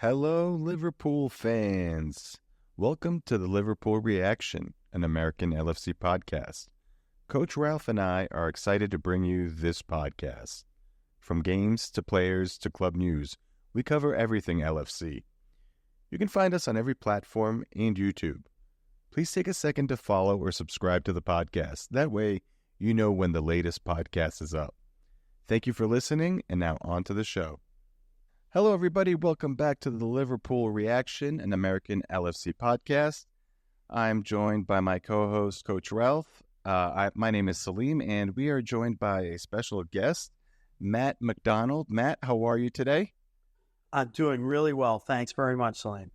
Hello, Liverpool fans. Welcome to the Liverpool Reaction, an American LFC podcast. Coach Ralph and I are excited to bring you this podcast. From games to players to club news, we cover everything LFC. You can find us on every platform and YouTube. Please take a second to follow or subscribe to the podcast. That way, you know when the latest podcast is up. Thank you for listening, and now on to the show. Hello, everybody. Welcome back to the Liverpool Reaction, an American LFC podcast. I'm joined by my co-host, Coach Ralph. My name is Salim, and we are joined by a special guest, Matt McDonald. Matt, how are you today? I'm doing really well. Thanks very much, Salim.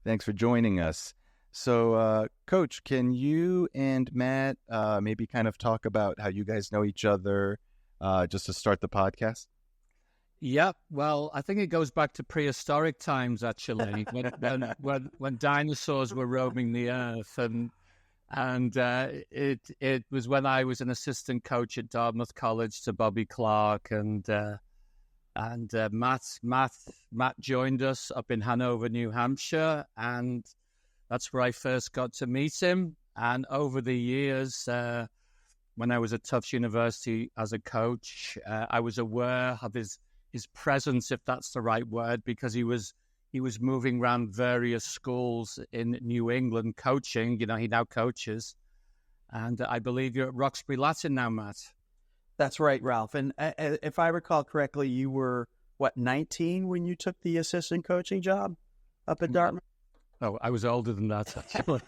Thanks for joining us. So, Coach, can you and Matt maybe kind of talk about how you guys know each other just to start the podcast? Yep. Well, I think it goes back to prehistoric times, actually, when dinosaurs were roaming the earth, and it was when I was an assistant coach at Dartmouth College to Bobby Clark, and Matt joined us up in Hanover, New Hampshire, and that's where I first got to meet him. And over the years, when I was at Tufts University as a coach, I was aware of his presence, if that's the right word, because he was moving around various schools in New England coaching. You know, he now coaches, and I believe you're at Roxbury Latin now, Matt. That's right, Ralph. And if I recall correctly, you were 19 when you took the assistant coaching job up at Dartmouth? Oh, I was older than that, actually.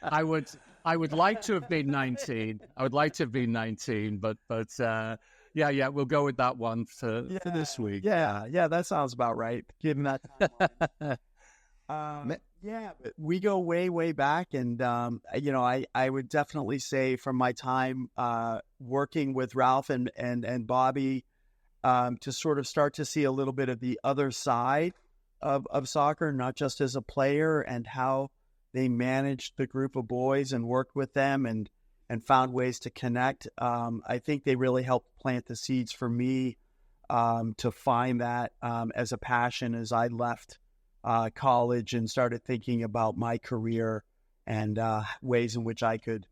I would like to have been 19. I would like to have been 19, but. Yeah, we'll go with that one for this week. Yeah, that sounds about right, given that timeline. But we go way, way back, and I would definitely say from my time working with Ralph and Bobby to sort of start to see a little bit of the other side of soccer, not just as a player, and how they managed the group of boys and worked with them and found ways to connect. I think they really helped plant the seeds for me to find that as a passion as I left college and started thinking about my career and ways in which I could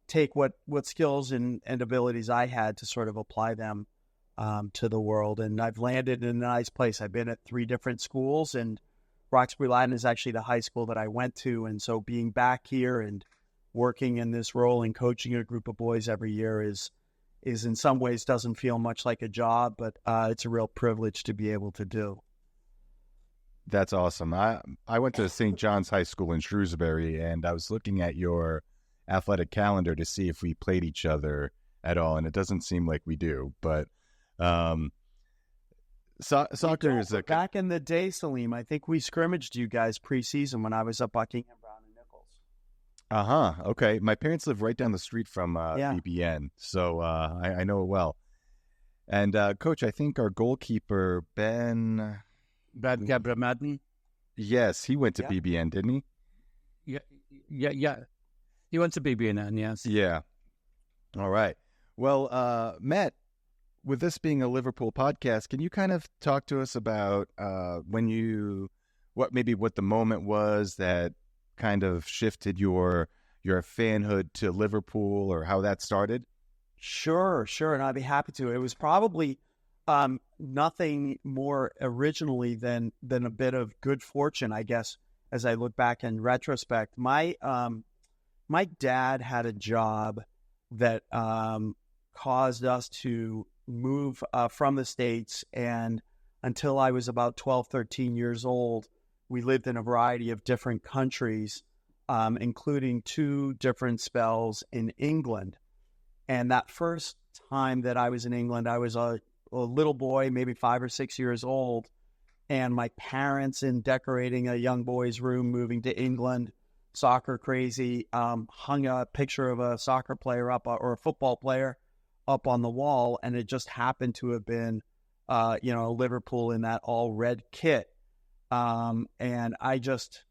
take what skills and abilities I had to sort of apply them to the world. And I've landed in a nice place. I've been at 3 different schools, and Roxbury Latin is actually the high school that I went to. And so being back here and working in this role and coaching a group of boys every year is in some ways doesn't feel much like a job, but it's a real privilege to be able to do. That's awesome. I went to St. John's High School in Shrewsbury, and I was looking at your athletic calendar to see if we played each other at all, and it doesn't seem like we do. But soccer is back in the day, Salim. I think we scrimmaged you guys preseason when I was at Buckingham. Okay. My parents live right down the street from BBN, so I know it well. And Coach, I think our goalkeeper Ben Gabramadden. Yes, he went to BBN, didn't he? Yeah. He went to BBN, yes. Yeah. All right. Well, Matt, with this being a Liverpool podcast, can you kind of talk to us about what the moment was that kind of shifted your fanhood to Liverpool, or how that started? Sure, and I'd be happy to. It was probably nothing more originally than a bit of good fortune, I guess, as I look back in retrospect. My dad had a job that caused us to move from the States, and until I was about 12, 13 years old, we lived in a variety of different countries, including 2 different spells in England. And that first time that I was in England, I was a little boy, maybe 5 or 6 years old. And my parents, in decorating a young boy's room, moving to England, soccer crazy, hung a picture of a soccer player up, or a football player up on the wall. And it just happened to have been, Liverpool in that all red kit. And I just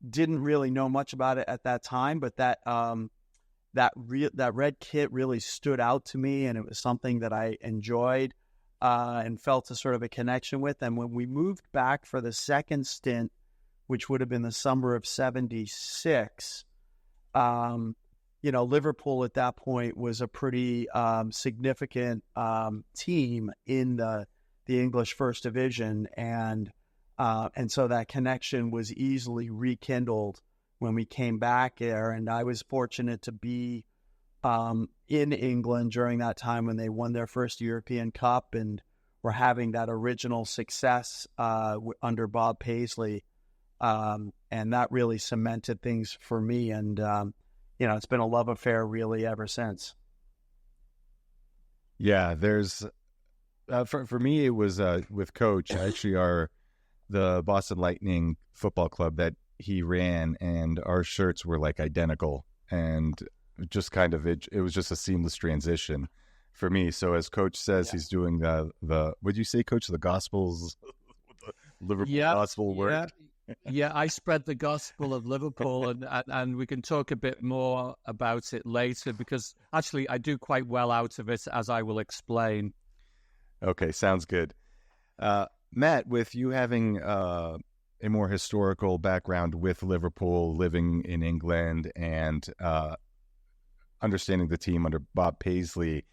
didn't really know much about it at that time, but that red kit really stood out to me, and it was something that I enjoyed. and felt a sort of a connection with. And when we moved back for the second stint, which would have been the summer of '76, Liverpool at that point was a pretty significant team in the English First Division, and so that connection was easily rekindled when we came back there. And I was fortunate to be in England during that time when they won their first European Cup and were having that original success under Bob Paisley, and that really cemented things for me. And it's been a love affair really ever since. Yeah, there's for me it was with Coach. Actually, the Boston Lightning football club that he ran, and our shirts were like identical, and just kind of it was just a seamless transition for me. So as Coach says, he's doing the would you say, Coach, the Gospels, Liverpool gospel work? Yeah, I spread the gospel of Liverpool, and we can talk a bit more about it later, because actually I do quite well out of it, as I will explain. Okay, sounds good. Matt, with you having a more historical background with Liverpool, living in England, and understanding the team under Bob Paisley,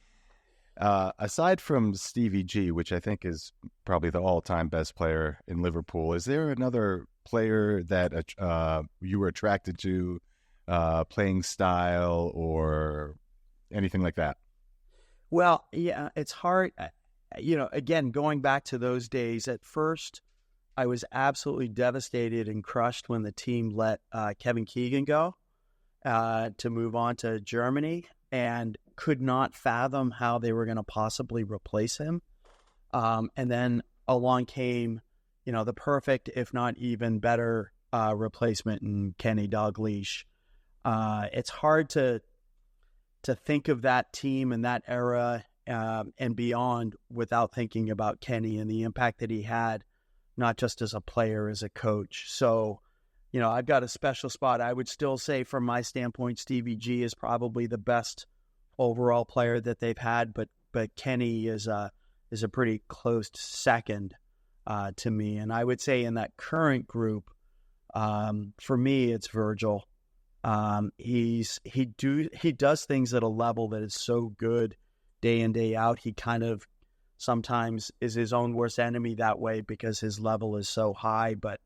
aside from Stevie G, which I think is probably the all-time best player in Liverpool, is there another player that you were attracted to, playing style or anything like that? Well, yeah, it's hard. Again, going back to those days, at first, I was absolutely devastated and crushed when the team let Kevin Keegan go to move on to Germany, and could not fathom how they were going to possibly replace him. And then along came, the perfect, if not even better, replacement in Kenny Dalglish. It's hard to think of that team and that era and beyond without thinking about Kenny and the impact that he had, not just as a player, as a coach. So, I've got a special spot. I would still say, from my standpoint, Stevie G is probably the best overall player that they've had, but Kenny is a pretty close second to me. And I would say in that current group, for me, it's Virgil. He does things at a level that is so good day in, day out. He kind of sometimes is his own worst enemy that way because his level is so high. But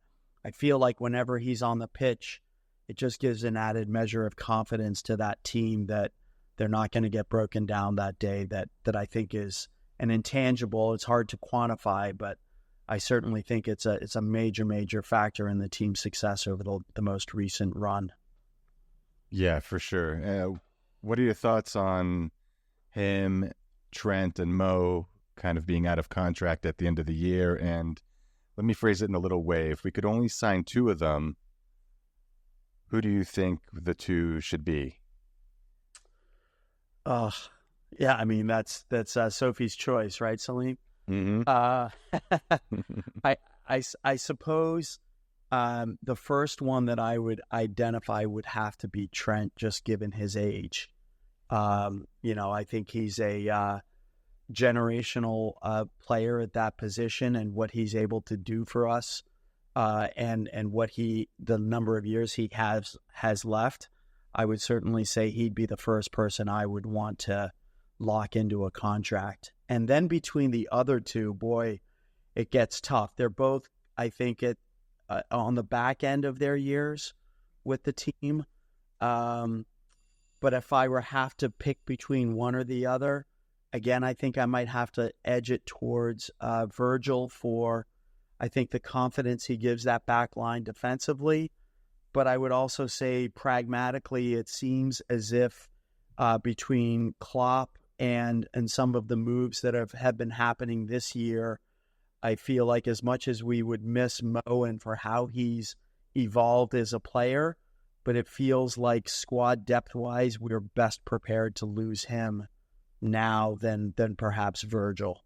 I feel like whenever he's on the pitch, it just gives an added measure of confidence to that team that they're not going to get broken down that day. That I think is an intangible. It's hard to quantify, but I certainly think it's a major factor in the team's success over the most recent run. Yeah, for sure. What are your thoughts on him, Trent, and Mo kind of being out of contract at the end of the year? And let me phrase it in a little way. If we could only sign two of them, who do you think the two should be? Yeah, I mean, that's Sophie's choice, right, Salim? Mm-hmm. I suppose the first one that I would identify would have to be Trent, just given his age. I think he's a generational player at that position, and what he's able to do for us, and what the number of years he has left. I would certainly say he'd be the first person I would want to lock into a contract. And then between the other two, boy, it gets tough. They're both, I think, on the back end of their years with the team. But if I were have to pick between one or the other, again, I think I might have to edge it towards Virgil for, I think, the confidence he gives that back line defensively. But I would also say, pragmatically, it seems as if between Klopp and some of the moves that have been happening this year, I feel like as much as we would miss Mo and for how he's evolved as a player, but it feels like squad depth-wise, we're best prepared to lose him now than perhaps Virgil.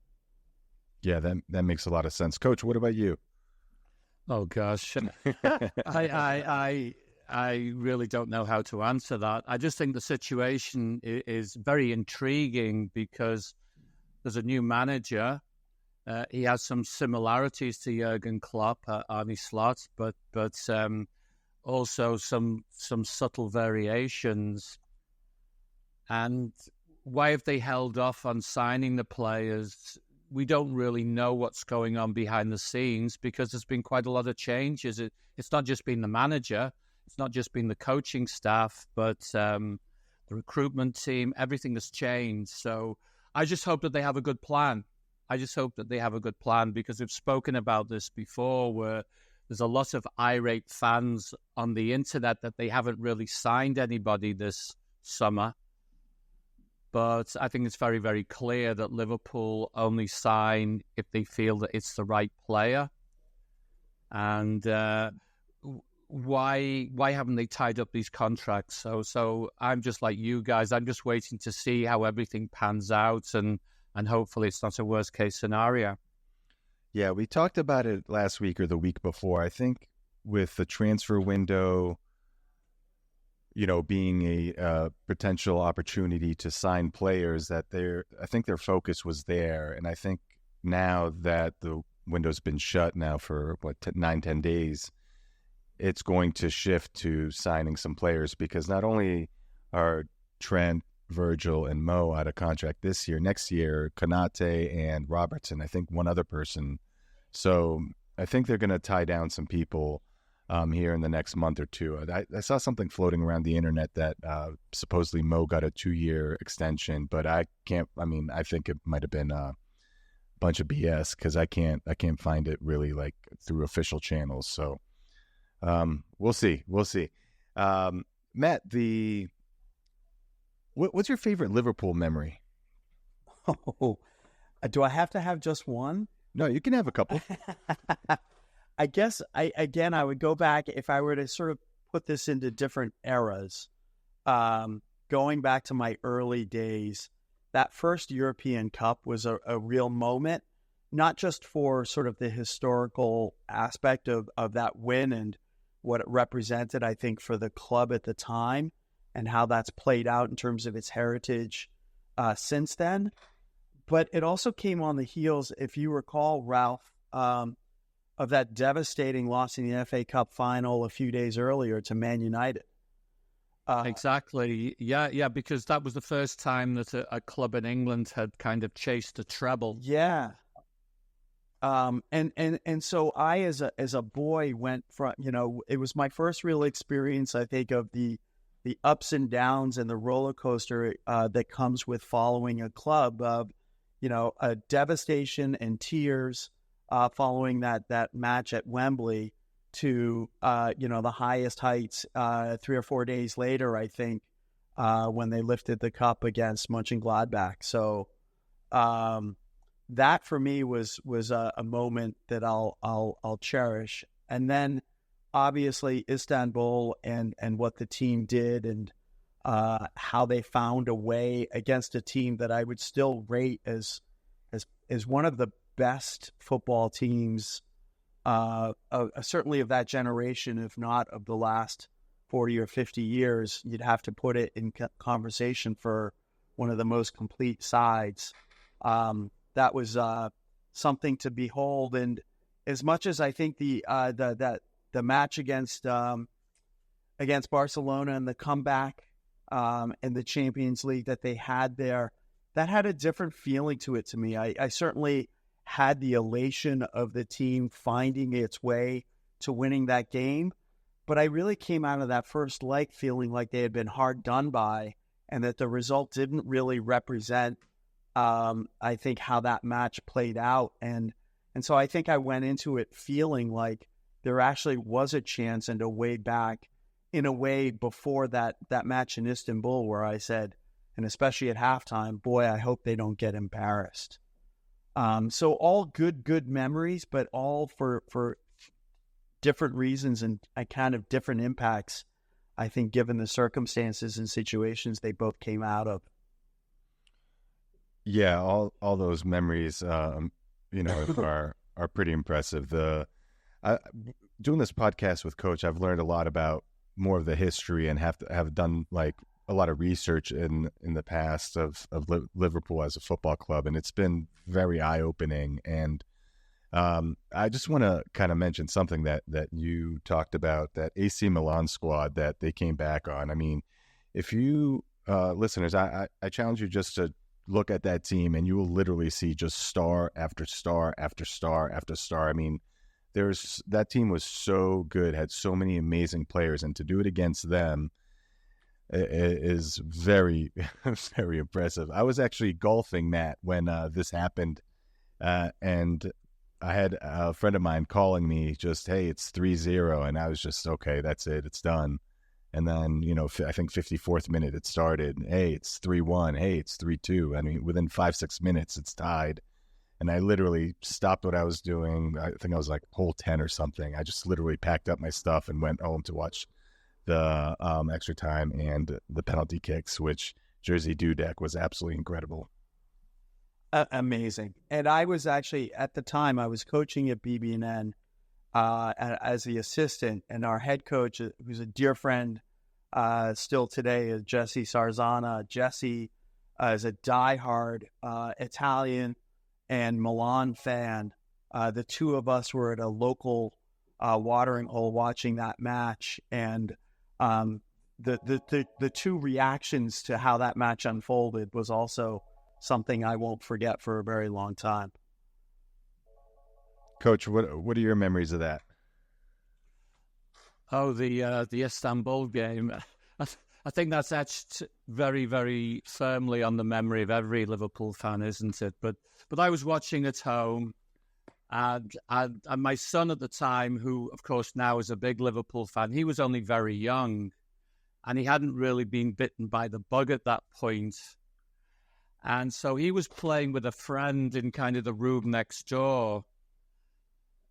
Yeah, that makes a lot of sense. Coach, what about you? Oh gosh, I really don't know how to answer that. I just think the situation is very intriguing because there's a new manager, He has some similarities to Jurgen Klopp, Arne Slot, but also some subtle variations. And why have they held off on signing the players? We don't really know what's going on behind the scenes because there's been quite a lot of changes. It's not just been the manager, it's not just been the coaching staff, but the recruitment team, everything has changed. So I just hope that they have a good plan. Because we've spoken about this before where there's a lot of irate fans on the internet that they haven't really signed anybody this summer. But I think it's very, very clear that Liverpool only sign if they feel that it's the right player. And why haven't they tied up these contracts? So I'm just like you guys. I'm just waiting to see how everything pans out, and hopefully it's not a worst case scenario. Yeah, we talked about it last week or the week before. I think with the transfer window, being a potential opportunity to sign players, that I think their focus was there. And I think now that the window's been shut now for 9-10 days, it's going to shift to signing some players, because not only are Trent, Virgil, and Mo out of contract this year, next year, Konate and Robertson, I think one other person. So I think they're going to tie down some people here in the next month or two. I saw something floating around the internet that supposedly Mo got a 2-year extension, but I think it might have been a bunch of BS, because I can't find it really like through official channels. So we'll see. Matt, what's your favorite Liverpool memory? Oh, do I have to have just one? No, you can have a couple. I guess I would go back, if I were to sort of put this into different eras, going back to my early days. That first European Cup was a real moment, not just for sort of the historical aspect of that win and what it represented, I think, for the club at the time and how that's played out in terms of its heritage since then. But it also came on the heels, if you recall, Ralph, of that devastating loss in the FA Cup final a few days earlier to Man United. Exactly. Yeah, because that was the first time that a club in England had kind of chased a treble. Yeah. And so I, as a boy, went from, it was my first real experience, I think, of the ups and downs and the roller coaster that comes with following a club of, a devastation and tears following that match at Wembley to, the highest heights 3 or 4 days later, I think, when they lifted the cup against Mochengladbach. So that for me was a moment that I'll cherish. And then obviously Istanbul and what the team did and how they found a way against a team that I would still rate as one of the best football teams, certainly of that generation, if not of the last 40 or 50 years. You'd have to put it in conversation for one of the most complete sides. That was something to behold. And as much as I think the match against Barcelona and the comeback in the Champions League that they had there, that had a different feeling to it to me. I certainly had the elation of the team finding its way to winning that game, but I really came out of that first leg feeling like they had been hard done by, and that the result didn't really represent, I think, how that match played out. And so I think I went into it feeling like there actually was a chance and a way back, in a way, before that match in Istanbul, where I said, and especially at halftime, boy, I hope they don't get embarrassed. So all good memories, but all for different reasons and kind of different impacts, I think, given the circumstances and situations they both came out of. Yeah, all those memories, are pretty impressive. Doing this podcast with Coach, I've learned a lot about more of the history and have done like a lot of research in the past of Liverpool as a football club, and it's been very eye-opening. And I just want to kind of mention something that you talked about, that AC Milan squad that they came back on. I mean, if you listeners, I challenge you just to look at that team, and you will literally see just star after star after star after star. I mean, that team was so good, had so many amazing players, and to do it against them is very, very impressive. I was actually golfing, Matt, when this happened, and I had a friend of mine calling me just, hey, it's 3-0. And I was just, okay, that's it. It's done. And then, I think 54th minute it started. Hey, it's 3-1. Hey, it's 3-2. I mean, within 5-6 minutes, it's tied. And I literally stopped what I was doing. I think I was like hole 10 or something. I just literally packed up my stuff and went home to watch the extra time and the penalty kicks, which Jersey Dudek was absolutely incredible. Amazing. And I was actually, at the time, I was coaching at BB&N as the assistant, and our head coach, who's a dear friend still today, is Jesse Sarzana. Jesse is a diehard Italian and Milan fan. The two of us were at a local watering hole watching that match, and the two reactions to how that match unfolded was also something I won't forget for a very long time. Coach, what are your memories of that? Oh, the Istanbul game. I think that's etched very, very firmly on the memory of every Liverpool fan, isn't it? But I was watching at home, and my son at the time, who of course now is a big Liverpool fan, he was only very young, and he hadn't really been bitten by the bug at that point. And so he was playing with a friend in kind of the room next door.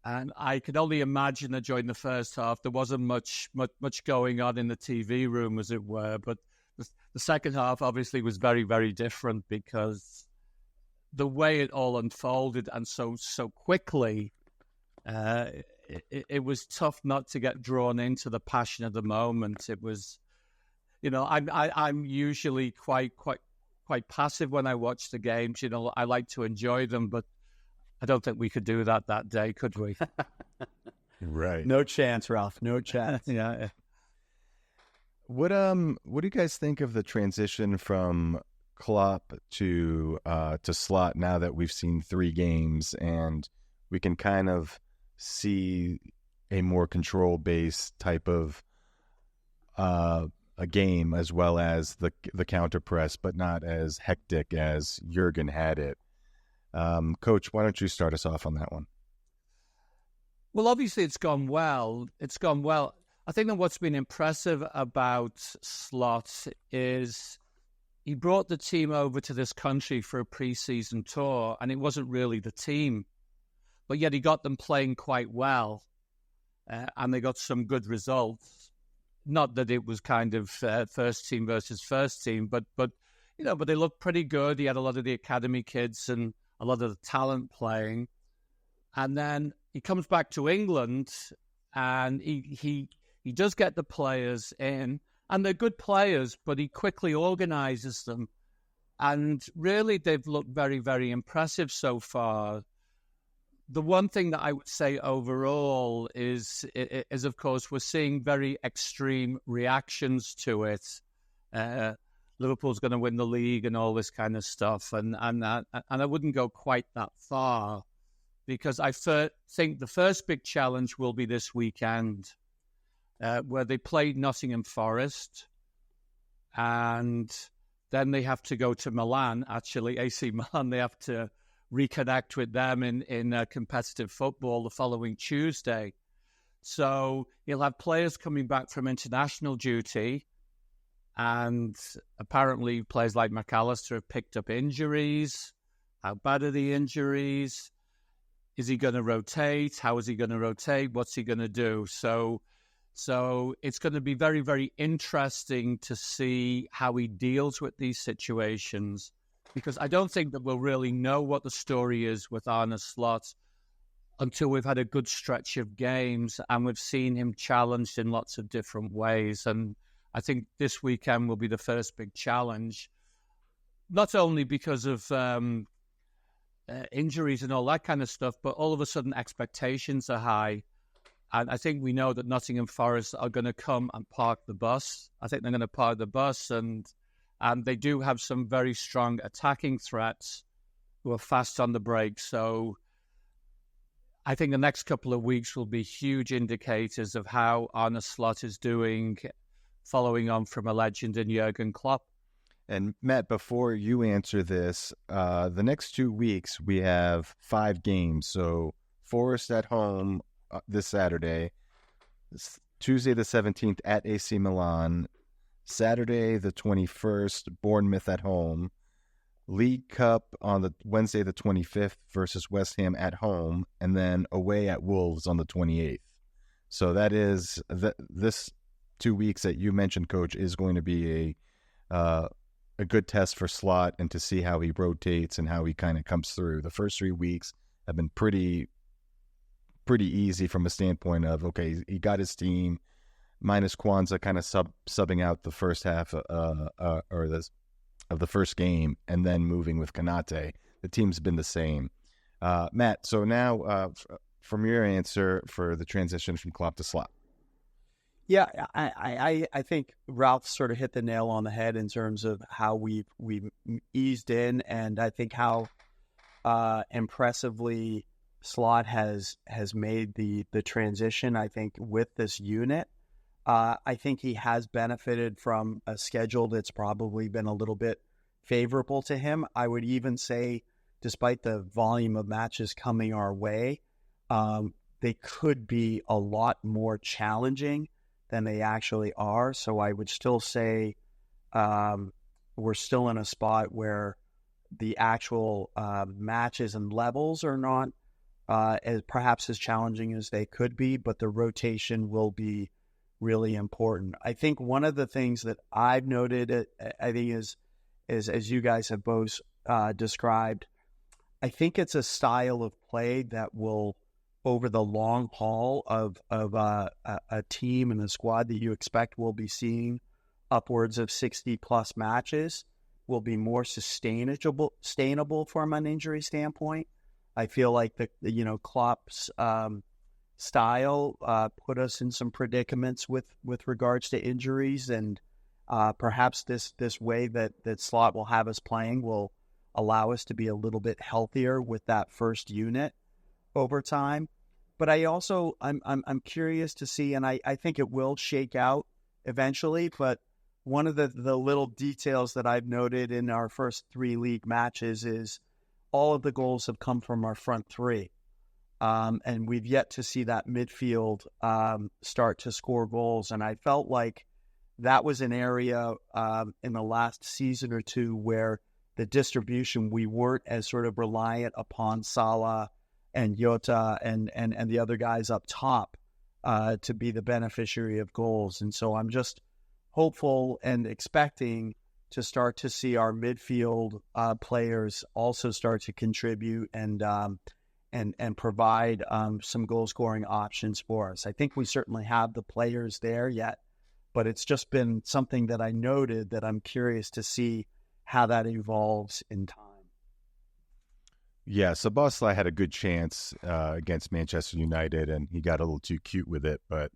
And I could only imagine that during the first half, there wasn't much going on in the TV room, as it were. But the second half obviously was very, very different, because the way it all unfolded and so quickly, it was tough not to get drawn into the passion of the moment. It was, I'm usually quite passive when I watch the games. I like to enjoy them, but I don't think we could do that day, could we? Right. No chance, Ralph. No chance. Yeah. What do you guys think of the transition from Klopp to Slot, now that we've seen 3 games and we can kind of see a more control-based type of a game, as well as the counter press, but not as hectic as Jurgen had it? Coach, why don't you start us off on that one? Well, obviously it's gone well. I think that what's been impressive about Slot is he brought the team over to this country for a pre-season tour, and it wasn't really the team, but yet he got them playing quite well, and they got some good results. Not that it was kind of first team versus first team, but they looked pretty good. He had a lot of the academy kids and a lot of the talent playing. And then he comes back to England, and he does get the players in, and they're good players, but he quickly organizes them. And really, they've looked very, very impressive so far. The one thing that I would say overall is of course, we're seeing very extreme reactions to it. Liverpool's going to win the league and all this kind of stuff. And I wouldn't go quite that far, because I think the first big challenge will be this weekend, where they play Nottingham Forest, and then they have to go to Milan, actually, AC Milan. They have to reconnect with them in competitive football the following Tuesday. So you'll have players coming back from international duty, and apparently players like McAllister have picked up injuries. How bad are the injuries? Is he going to rotate? How is he going to rotate? What's he going to do? So it's going to be very, very interesting to see how he deals with these situations, because I don't think that we'll really know what the story is with Arne Slot until we've had a good stretch of games and we've seen him challenged in lots of different ways. And I think this weekend will be the first big challenge, not only because of injuries and all that kind of stuff, but all of a sudden expectations are high. And I think we know that Nottingham Forest are going to come and park the bus. I think they're going to park the bus, and they do have some very strong attacking threats who are fast on the break. So I think the next couple of weeks will be huge indicators of how Arne Slot is doing, following on from a legend in Jurgen Klopp. And Matt, before you answer this, the next 2 weeks we have 5 games. So Forest at home this Saturday, Tuesday the 17th at AC Milan, Saturday the 21st, Bournemouth at home, League Cup on the Wednesday the 25th versus West Ham at home, and then away at Wolves on the 28th. So that is this 2 weeks that you mentioned, Coach, is going to be a good test for Slot and to see how he rotates and how he kind of comes through. The first 3 weeks have been pretty easy from a standpoint of, okay, he got his team, minus Kwanzaa kind of subbing out the first half of the first game, and then moving with Kanate. The team's been the same. Matt, so now from your answer for the transition from Klopp to Slot. Yeah, I think Ralph sort of hit the nail on the head in terms of how we've eased in, and I think how impressively Slot has made the transition. I think with this unit, I think he has benefited from a schedule that's probably been a little bit favorable to him. I would even say, despite the volume of matches coming our way, they could be a lot more challenging than they actually are. So I would still say we're still in a spot where the actual matches and levels are not perhaps as challenging as they could be, but the rotation will be really important. I think one of the things that I've noted, I think is as you guys have both described, I think it's a style of play that will, over the long haul of a team and a squad that you expect will be seeing upwards of 60-plus matches, will be more sustainable from an injury standpoint. I feel like Klopp's style put us in some predicaments with regards to injuries, and perhaps this way that Slot will have us playing will allow us to be a little bit healthier with that first unit over time. But I also I'm curious to see, and I think it will shake out eventually, but one of the little details that I've noted in our first 3 league matches is all of the goals have come from our front three. And we've yet to see that midfield start to score goals. And I felt like that was an area in the last season or two where the distribution, we weren't as sort of reliant upon Salah and Jota and the other guys up top to be the beneficiary of goals. And so I'm just hopeful and expecting to start to see our midfield players also start to contribute and provide some goal-scoring options for us. I think we certainly have the players there yet, but it's just been something that I noted that I'm curious to see how that evolves in time. Yeah, Szoboszlai had a good chance against Manchester United, and he got a little too cute with it. But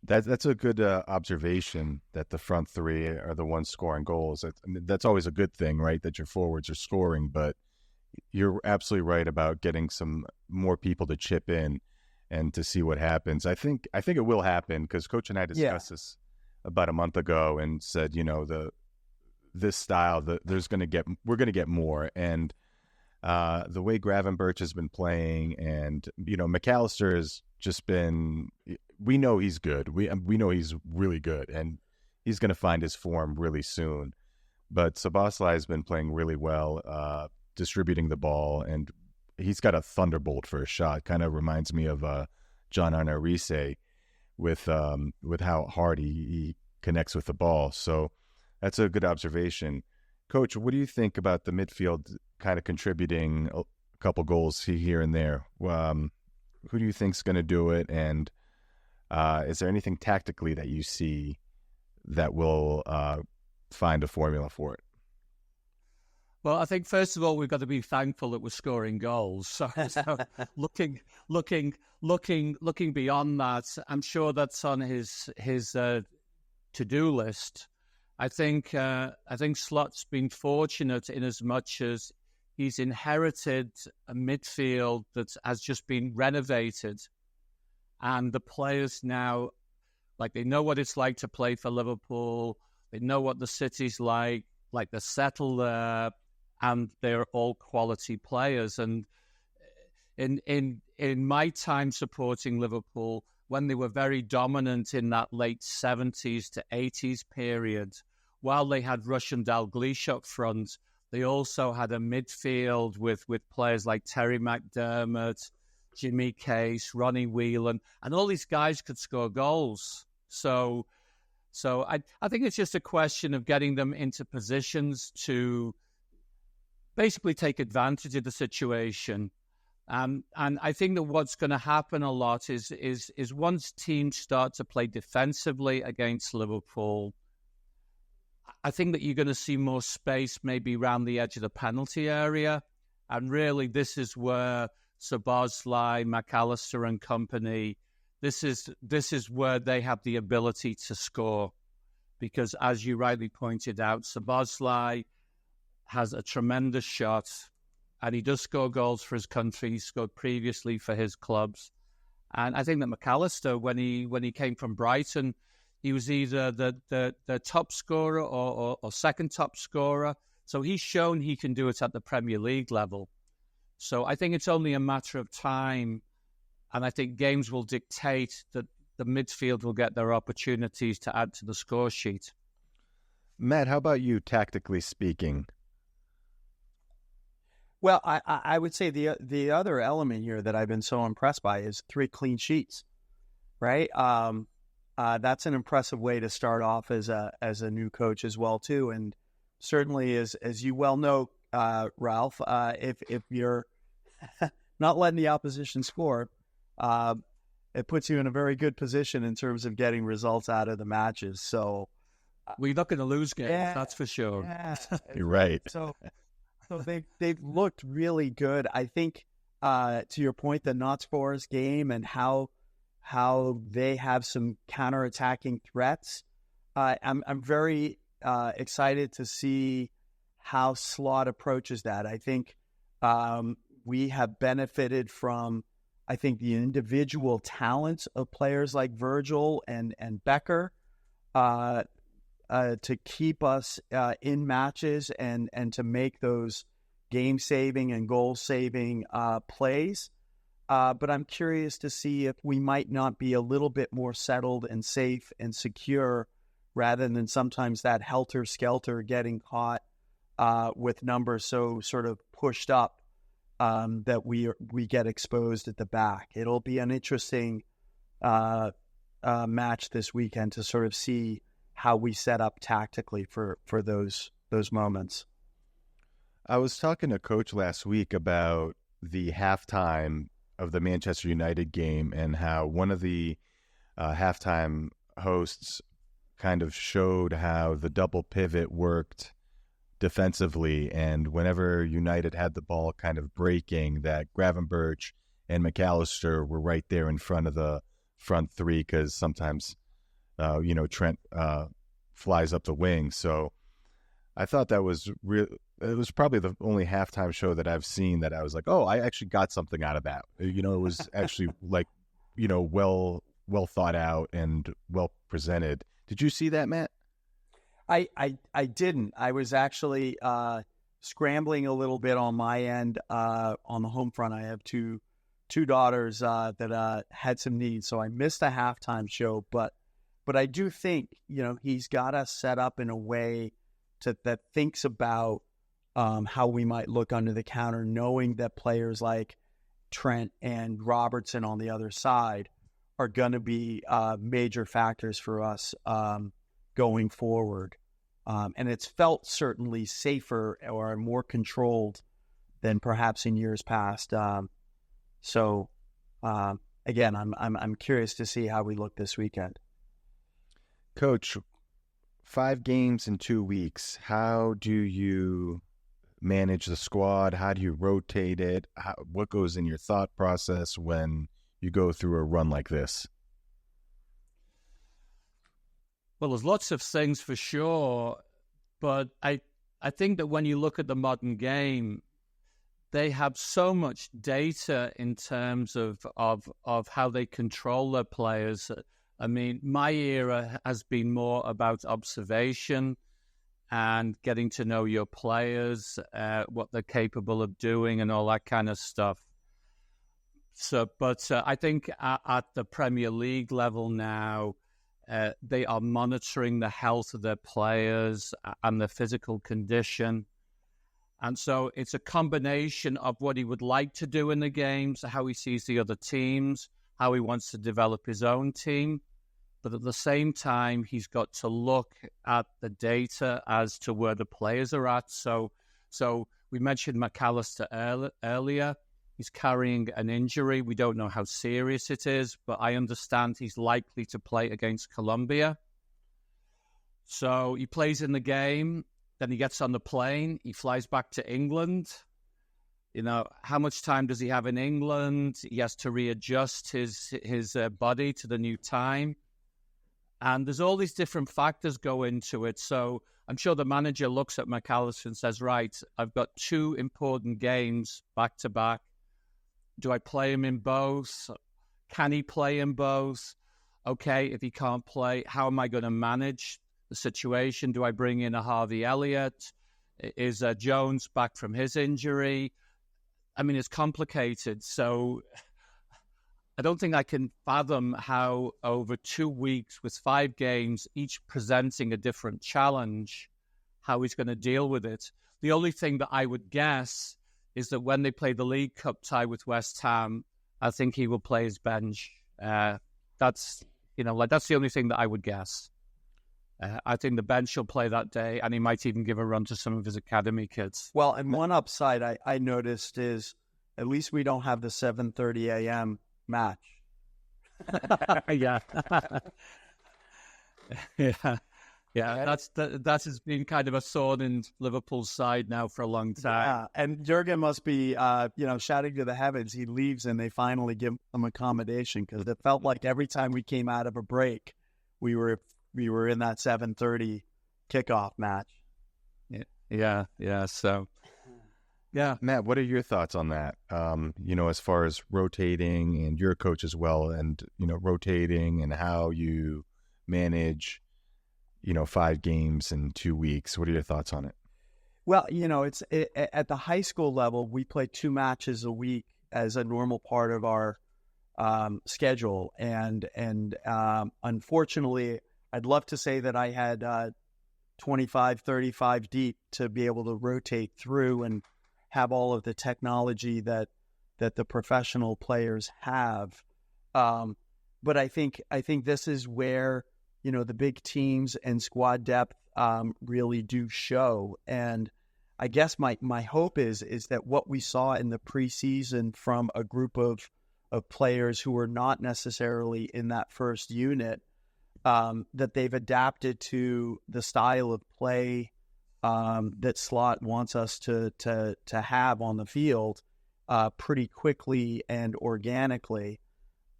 that's a good observation that the front three are the ones scoring goals. That's always a good thing, right, that your forwards are scoring. But you're absolutely right about getting some more people to chip in and to see what happens. I think it will happen because Coach and I discussed this about a month ago and said, this style, we're going to get more. And the way Gravenberch has been playing, and McAllister has just been. We know he's good. We know he's really good, and he's going to find his form really soon. But Szoboszlai has been playing really well, distributing the ball, and he's got a thunderbolt for a shot. Kind of reminds me of John Arne Riise with how hard he connects with the ball. So that's a good observation. Coach, what do you think about the midfield kind of contributing a couple goals here and there? Who do you think's going to do it? And is there anything tactically that you see that will find a formula for it? Well, I think first of all we've got to be thankful that we're scoring goals. So looking beyond that, I'm sure that's on his to-do list. I think Slot's been fortunate in as much as he's inherited a midfield that has just been renovated, and the players now, like, they know what it's like to play for Liverpool. They know what the city's like they're settled there, and they're all quality players. And in my time supporting Liverpool, when they were very dominant in that late 70s to 80s period, while they had Russian Dalglish up front, they also had a midfield with players like Terry McDermott, Jimmy Case, Ronnie Whelan, and all these guys could score goals. So I think it's just a question of getting them into positions to basically take advantage of the situation. And I think that what's going to happen a lot is once teams start to play defensively against Liverpool, I think that you're going to see more space maybe around the edge of the penalty area. And really, this is where Szoboszlai, McAllister and company, this is where they have the ability to score. Because as you rightly pointed out, Szoboszlai has a tremendous shot, and he does score goals for his country. He scored previously for his clubs. And I think that McAllister, when he came from Brighton, he was either the top scorer or second top scorer. So he's shown he can do it at the Premier League level. So I think it's only a matter of time, and I think games will dictate that the midfield will get their opportunities to add to the score sheet. Matt, how about you, tactically speaking? Well, I would say the other element here that I've been so impressed by is 3 clean sheets, right? That's an impressive way to start off as a new coach as well too, and certainly as you well know, Ralph, if you're not letting the opposition score, it puts you in a very good position in terms of getting results out of the matches. So we're not going to lose games, that's for sure. Yeah. You're right. So they've looked really good. I think to your point, the Notts Forest game and how they have some counterattacking threats. I'm very excited to see how Slot approaches that. I think we have benefited from, I think, the individual talents of players like Virgil and Becker to keep us in matches and to make those game-saving and goal-saving plays. But I'm curious to see if we might not be a little bit more settled and safe and secure rather than sometimes that helter-skelter getting caught with numbers so sort of pushed up that we get exposed at the back. It'll be an interesting match this weekend to sort of see how we set up tactically for those moments. I was talking to Coach last week about the halftime of the Manchester United game and how one of the halftime hosts kind of showed how the double pivot worked defensively, and whenever United had the ball kind of breaking, that Gravenberch and McAllister were right there in front of the front three, because sometimes Trent flies up the wing. So I thought that was real. It was probably the only halftime show that I've seen that I was like, oh, I actually got something out of that. It was actually like, well thought out and well presented. Did you see that, Matt? I didn't. I was actually scrambling a little bit on my end on the home front. I have two daughters that had some needs, so I missed the halftime show. But I do think he's got us set up in a way that thinks about how we might look under the counter, knowing that players like Trent and Robertson on the other side are going to be major factors for us going forward. And it's felt certainly safer or more controlled than perhaps in years past. So again, I'm curious to see how we look this weekend. Coach, 5 games in 2 weeks. How do you manage the squad? How do you rotate it? What goes in your thought process when you go through a run like this? Well, there's lots of things for sure, but I think that when you look at the modern game, they have so much data in terms of how they control their players. I mean, my era has been more about observation and getting to know your players, what they're capable of doing, and all that kind of stuff. So, but I think at the Premier League level now, they are monitoring the health of their players and their physical condition. And so it's a combination of what he would like to do in the games, how he sees the other teams, how he wants to develop his own team. But at the same time, he's got to look at the data as to where the players are at. So we mentioned McAllister earlier. He's carrying an injury. We don't know how serious it is, but I understand he's likely to play against Colombia. So he plays in the game. Then he gets on the plane. He flies back to England. You know, how much time does he have in England? He has to readjust his body to the new time. And there's all these different factors go into it. So I'm sure the manager looks at McAllister and says, right, I've got 2 important games back to back. Do I play him in both? Can he play in both? Okay, if he can't play, how am I going to manage the situation? Do I bring in a Harvey Elliott? Is Jones back from his injury? I mean, it's complicated. So I don't think I can fathom how over 2 weeks with 5 games, each presenting a different challenge, how he's going to deal with it. The only thing that I would guess is that when they play the League Cup tie with West Ham, I think he will play his bench. That's the only thing that I would guess. I think the bench will play that day, and he might even give a run to some of his academy kids. Well, and one upside I noticed is at least we don't have the 7:30 a.m. match. Yeah. Yeah, that has been kind of a thorn in Liverpool's side now for a long time. Yeah, and Jurgen must be, shouting to the heavens. He leaves, and they finally give him accommodation because it felt like every time we came out of a break, we were in that 7:30 kickoff match. Yeah. So, yeah, Matt, what are your thoughts on that? As far as rotating, and you're a coach as well, and rotating and how you manage 5 games in 2 weeks. What are your thoughts on it? Well, it's at the high school level, we play 2 matches a week as a normal part of our schedule. And unfortunately, I'd love to say that I had 25, 35 deep to be able to rotate through and have all of the technology that the professional players have. But I think this is where the big teams and squad depth really do show. And I guess my hope is that what we saw in the preseason from a group of players who were not necessarily in that first unit, that they've adapted to the style of play that Slot wants us to have on the field pretty quickly and organically.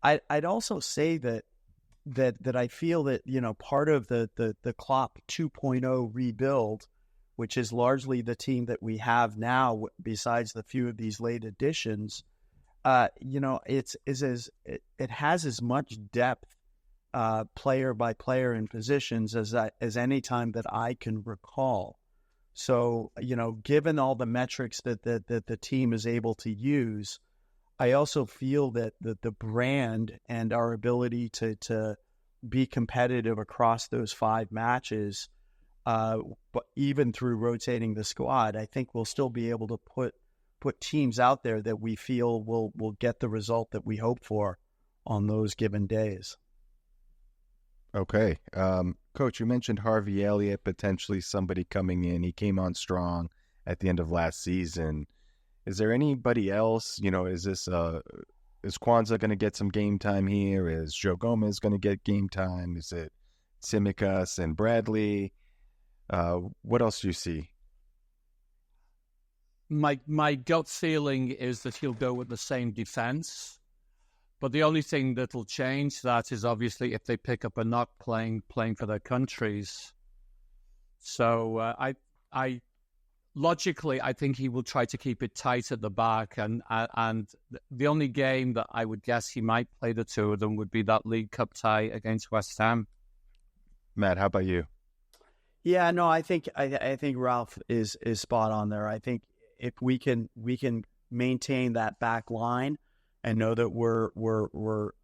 I'd also say that I feel that part of the Klopp 2.0 rebuild, which is largely the team that we have now, besides the few of these late additions, it has as much depth, player by player in positions as any time that I can recall. So given all the metrics that the team is able to use, I also feel that the brand and our ability to be competitive across those 5 matches, but even through rotating the squad, I think we'll still be able to put teams out there that we feel will get the result that we hope for on those given days. Okay. Coach, you mentioned Harvey Elliott, potentially somebody coming in. He came on strong at the end of last season. Is there anybody else? Is Kwanzaa going to get some game time here? Is Joe Gomez going to get game time? Is it Tsimikas and Bradley. What else do you see? My gut feeling is that he'll go with the same defense. But the only thing that'll change that is obviously if they pick up a knock playing for their countries. So I logically, I think he will try to keep it tight at the back, and the only game that I would guess he might play the two of them would be that League Cup tie against West Ham. Matt, how about you? Yeah, no, I think Ralph is spot on there. I think if we can maintain that back line and know that we're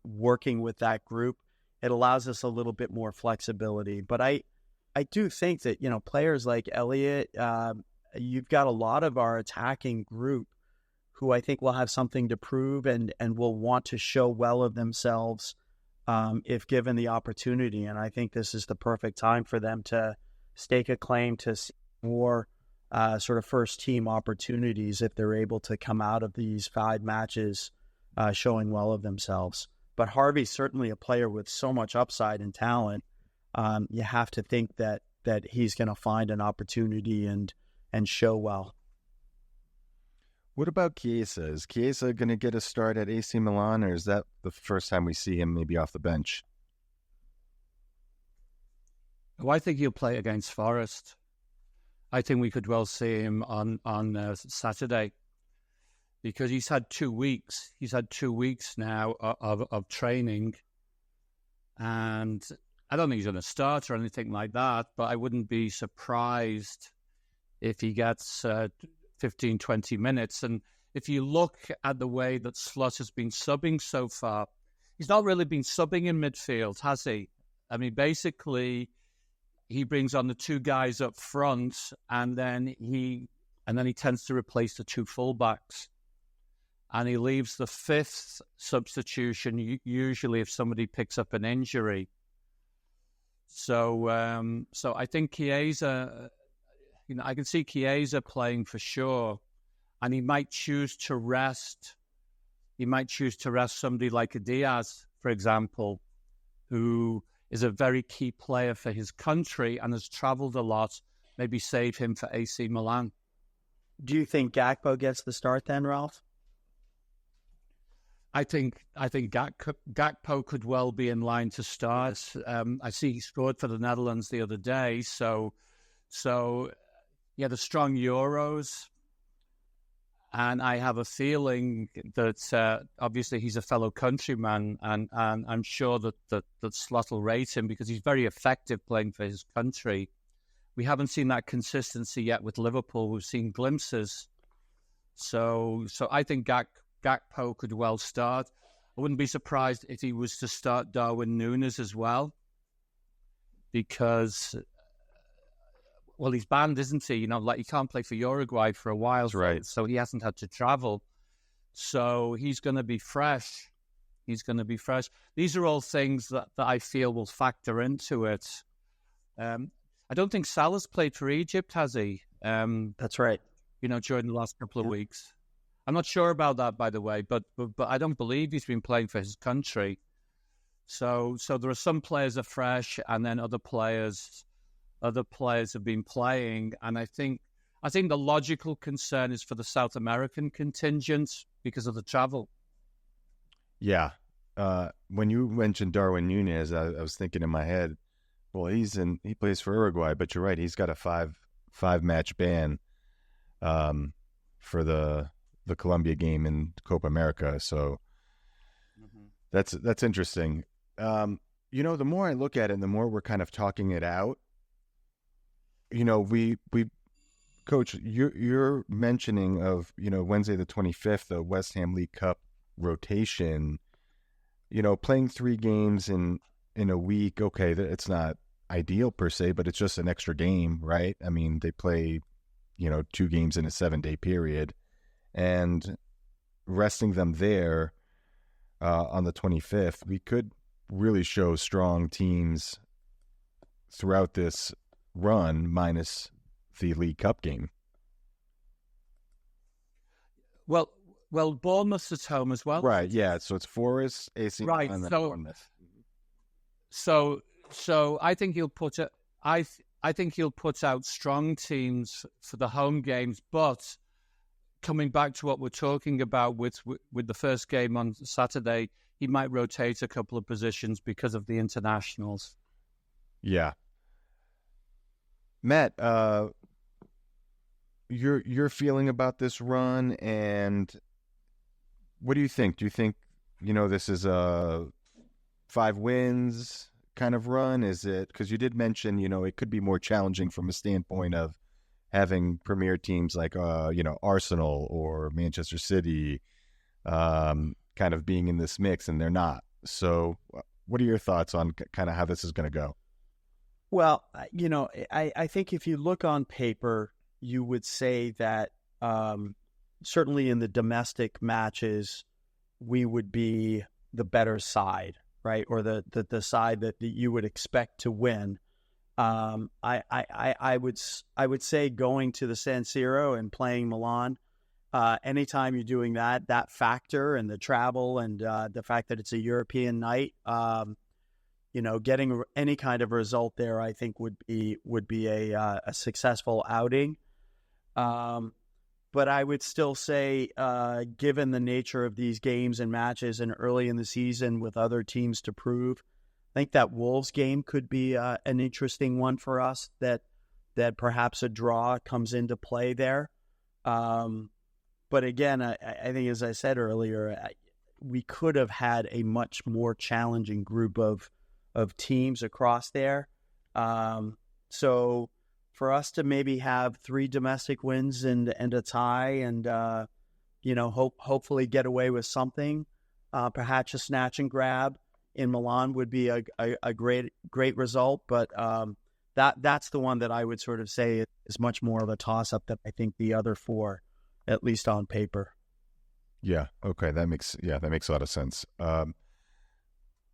working with that group, it allows us a little bit more flexibility. But I do think that, players like Elliott, you've got a lot of our attacking group who I think will have something to prove and will want to show well of themselves if given the opportunity. And I think this is the perfect time for them to stake a claim to more sort of first team opportunities if they're able to come out of these 5 matches showing well of themselves. But Harvey's certainly a player with so much upside and talent. You have to think that he's going to find an opportunity and show well. What about Chiesa? Is Chiesa going to get a start at AC Milan, or is that the first time we see him maybe off the bench? Oh, I think he'll play against Forest. I think we could well see him on Saturday, because he's had 2 weeks. He's had 2 weeks now of training, and I don't think he's going to start or anything like that, but I wouldn't be surprised if he gets 15, 20 minutes. And if you look at the way that Slot has been subbing so far, he's not really been subbing in midfield, has he? I mean, basically, he brings on the 2 guys up front, and then he tends to replace the 2 fullbacks. And he leaves the 5th substitution, usually if somebody picks up an injury. So I think Chiesa, I can see Chiesa playing for sure, and he might choose to rest. He might choose to rest somebody like a Diaz, for example, who is a very key player for his country and has travelled a lot. Maybe save him for AC Milan. Do you think Gakpo gets the start then, Ralph? I think Gakpo could well be in line to start. I see he scored for the Netherlands the other day. So yeah, the strong Euros, and I have a feeling that obviously he's a fellow countryman, and I'm sure that Slot will rate him because he's very effective playing for his country. We haven't seen that consistency yet with Liverpool. We've seen glimpses. So I think Gakpo could well start. I wouldn't be surprised if he was to start Darwin Núñez as well, because, well, he's banned, isn't he? He can't play for Uruguay for a while, right? So he hasn't had to travel. So he's going to be fresh. These are all things that I feel will factor into it. I don't think Salah's played for Egypt, has he? That's right. During the last couple of weeks. I'm not sure about that, by the way, but I don't believe he's been playing for his country. So there are some players are fresh, and then other players have been playing. And I think the logical concern is for the South American contingent because of the travel. Yeah. When you mentioned Darwin Núñez, I was thinking in my head, well, he plays for Uruguay, but you're right, he's got a five match ban for the Colombia game in Copa America. So that's interesting. The more I look at it, the more we're kind of talking it out. We Coach, you're mentioning of Wednesday the 25th, the West Ham League Cup rotation. Playing 3 games in a week. Okay, it's not ideal per se, but it's just an extra game, right? I mean, they play 2 games in a 7-day period. And resting them there on the 25th, we could really show strong teams throughout this run, minus the League Cup game. Well, Bournemouth's at home as well, right? Yeah, so it's Forest, AC, right? and then Bournemouth. So So I think he'll I think he'll put out strong teams for the home games, but coming back to what we're talking about with the first game on Saturday, he might rotate a couple of positions because of the internationals. Yeah. Matt, your feeling about this run, and what do you think? Do you think, this is a 5 wins kind of run? Is it, because you did mention, it could be more challenging from a standpoint of having premier teams like, Arsenal or Manchester City kind of being in this mix, and they're not. So what are your thoughts on kind of how this is going to go? Well, I think if you look on paper, you would say that certainly in the domestic matches, we would be the better side, right? Or the side that you would expect to win. I would say going to the San Siro and playing Milan, anytime you're doing that factor and the travel and the fact that it's a European night, getting any kind of result there, I think would be a successful outing. But I would still say, given the nature of these games and matches and early in the season with other teams to prove, I think that Wolves game could be an interesting one for us, that perhaps a draw comes into play there. But again, I think, as I said earlier, we could have had a much more challenging group of teams across there. So for us to maybe have 3 domestic wins and a tie and, hopefully get away with something, perhaps a snatch and grab in Milan would be a great result. But that's the one that I would sort of say is much more of a toss-up than I think the other 4, at least on paper. Yeah. Okay. That makes a lot of sense.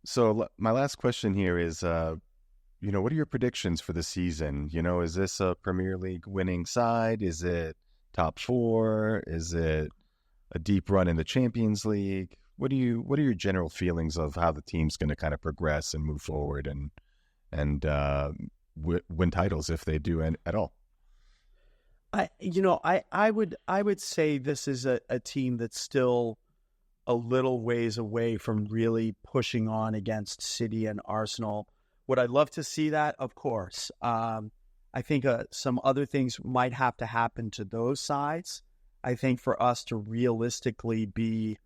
So my last question here is, what are your predictions for the season? Is this a Premier League winning side? Is it top 4? Is it a deep run in the Champions League? What are your general feelings of how the team's going to kind of progress and move forward and win titles if they do at all? I would say this is a team that's still a little ways away from really pushing on against City and Arsenal. Would I love to see that? Of course. I think some other things might have to happen to those sides. I think for us to realistically be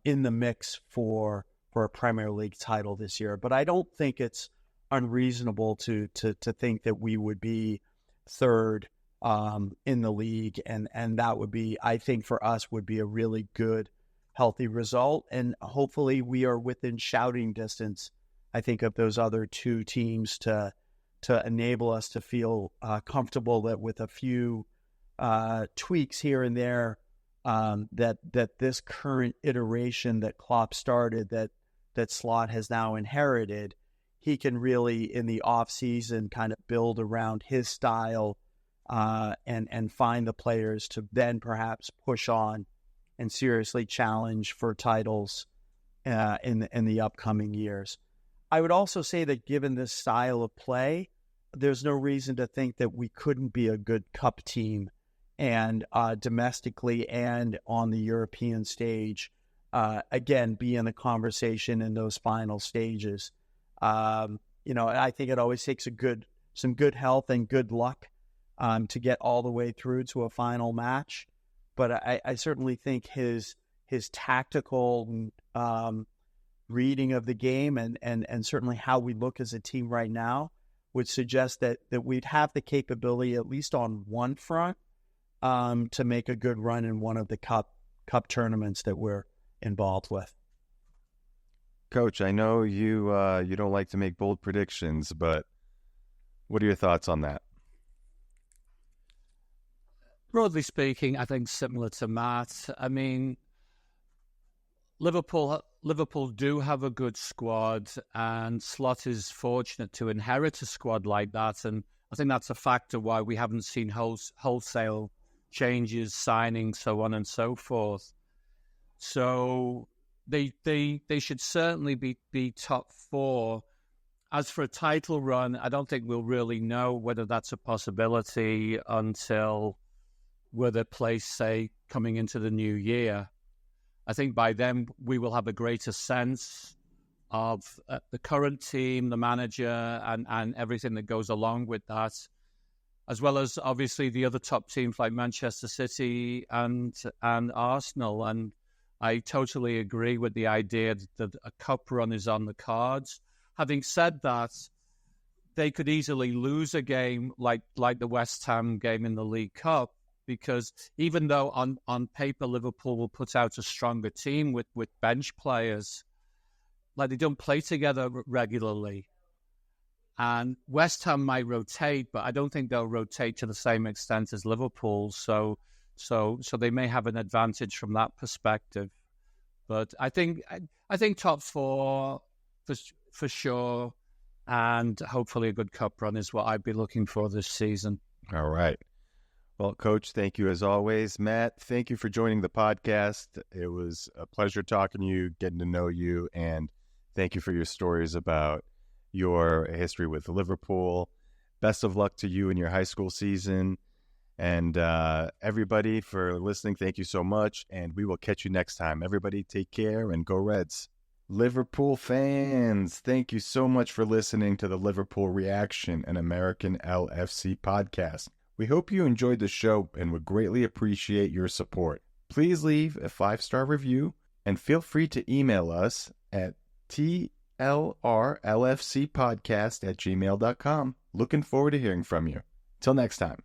in the mix for a Premier League title this year. But I don't think it's unreasonable to think that we would be third in the league, and that would be, I think, for us would be a really good, healthy result. And hopefully we are within shouting distance, I think, of those other 2 teams to enable us to feel comfortable that with a few tweaks here and there, that this current iteration that Klopp started, that Slot has now inherited, he can really, in the off season, kind of build around his style and find the players to then perhaps push on and seriously challenge for titles in the upcoming years. I would also say that given this style of play, there's no reason to think that we couldn't be a good cup team, and domestically and on the European stage, again, be in the conversation in those final stages. I think it always takes some good health and good luck to get all the way through to a final match. But I certainly think his tactical reading of the game and certainly how we look as a team right now would suggest that we'd have the capability, at least on one front, to make a good run in one of the cup tournaments that we're involved with. Coach, I know you don't like to make bold predictions, but what are your thoughts on that? Broadly speaking, I think similar to Matt. I mean, Liverpool do have a good squad, and Slot is fortunate to inherit a squad like that, and I think that's a factor why we haven't seen wholesale changes, signings, so on and so forth. So they should certainly be top 4. as for a title run, I don't think we'll really know whether that's a possibility until we're the place, say, coming into the new year. I think by then we will have a greater sense of the current team, the manager, and everything that goes along with that, as well as obviously the other top teams like Manchester City and Arsenal. And I totally agree with the idea that a cup run is on the cards. Having said that, they could easily lose a game like the West Ham game in the League Cup, because even though on paper Liverpool will put out a stronger team with bench players, like they don't play together regularly. And West Ham might rotate, but I don't think they'll rotate to the same extent as Liverpool. So they may have an advantage from that perspective. But I think top four for sure, and hopefully a good cup run is what I'd be looking for this season. All right. Well, Coach, thank you as always. Matt, thank you for joining the podcast. It was a pleasure talking to you, getting to know you, and thank you for your stories about your history with Liverpool. Best of luck to you in your high school season. And everybody for listening, thank you so much. And we will catch you next time. Everybody take care and go Reds. Liverpool fans, thank you so much for listening to the Liverpool Reaction, an American LFC podcast. We hope you enjoyed the show and would greatly appreciate your support. Please leave a 5-star review and feel free to email us at tlrlfcpodcast@gmail.com. Looking forward to hearing from you. Till next time.